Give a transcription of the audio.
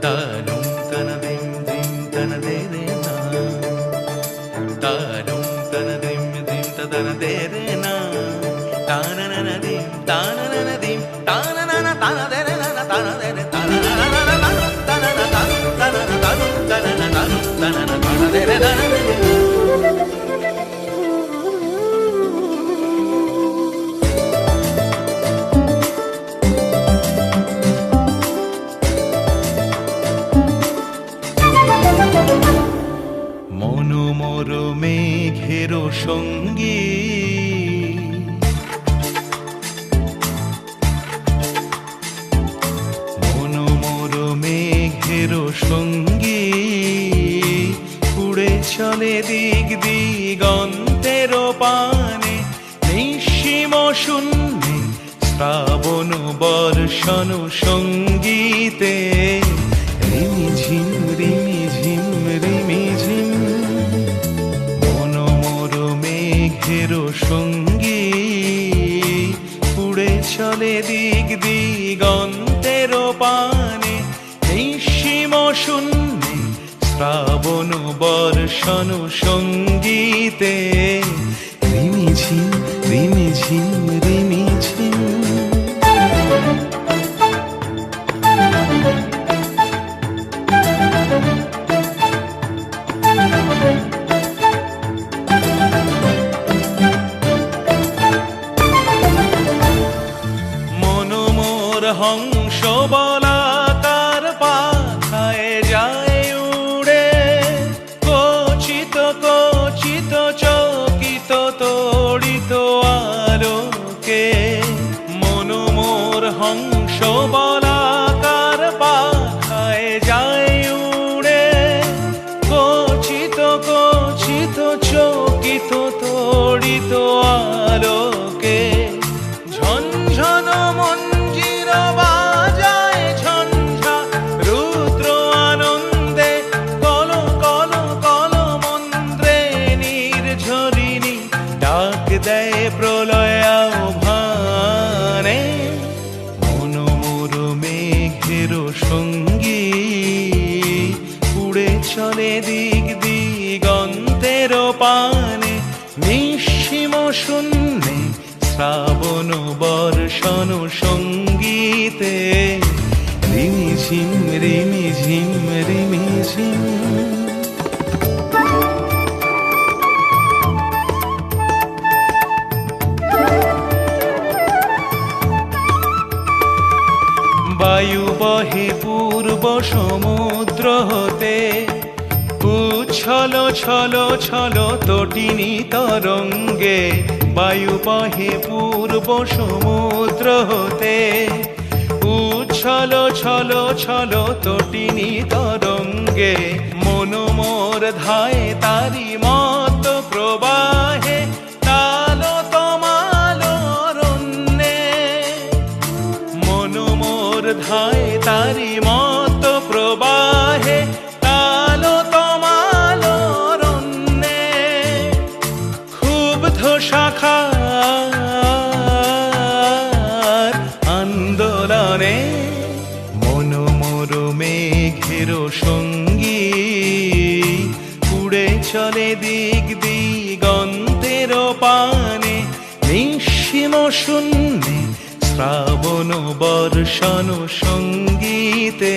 তানুম তানাদিম দিম তানাদে রে না, তানুম তানাদিম দিম তানাদে রে না, তানানানাদিম তানানানাদিম তানানানা তানাদে রে না তানাদে রে তানানানা তানানা তানুম তানানা তানুম তানানা তানুম তানানা তানাদে রে তানাদে রে। মনোমর মেঘের সঙ্গী, মনোমর মেঘের সঙ্গী, উড়ে চলে দিক দিগন্তের পানে, নিঃসীম শূন্যে শ্রাবণ বর্ষণ সঙ্গীতে, রিমিঝিম রিমিঝিম রিমিঝিম। মনোমর মেঘের সঙ্গী, উড়ে চলে দিক দিগন্তের পানে, নিঃসীম শূন্যে শ্রাবণ বর্ষণ সঙ্গীতে, রিমিঝিম রিমিঝিম রিমিঝিম। মনোমর হংস বলাকার পাখায় যায় উড়ে, কচিত কচিত চকিত তড়িত আলোকে। মনোমর হংস বলাকার পাখায় যায় উড়ে, কচিত কচিত চকিত তড়িত আলোকে। ঝনঝন মঞ্জির বাজায় ঝঞ্ঝা রুদ্র আনন্দে, কল কল কল মন্ত্রে নির্ঝরিণী ডাক দেয় প্রলয় আহ্বানে। মনোমর মেঘের সঙ্গী, উড়ে চলে দিক দিগন্তের পানে, নিঃসীম শূন্যে শ্রাবণ বর্ষণ সঙ্গীতে, রিমিঝিম রিমিঝিম রিমিঝিম। বায়ু বহে পূর্ব সমুদ্র হতে, উচ্ছল ছল ছল তটিনী তরঙ্গে। বায়ু বহে পূর্ব সমুদ্র হতে, উচ্ছল ছল ছল তটিনী তরঙ্গে। মনোমর ধায় তারি মত প্রবাহে, তালো তমাল অরণ্যে। মনোমর ধায় তারি মত প্রবাহে, তালো তমাল অরণ্যে। ক্ষুব্ধ শাখার আন্দোলনে, মনোমর মেঘের সঙ্গী, উড়ে চলে দিক দিগন্তের পানে, নিঃসীম শূন্যে শ্রাবণ বর্ষণ সঙ্গীতে,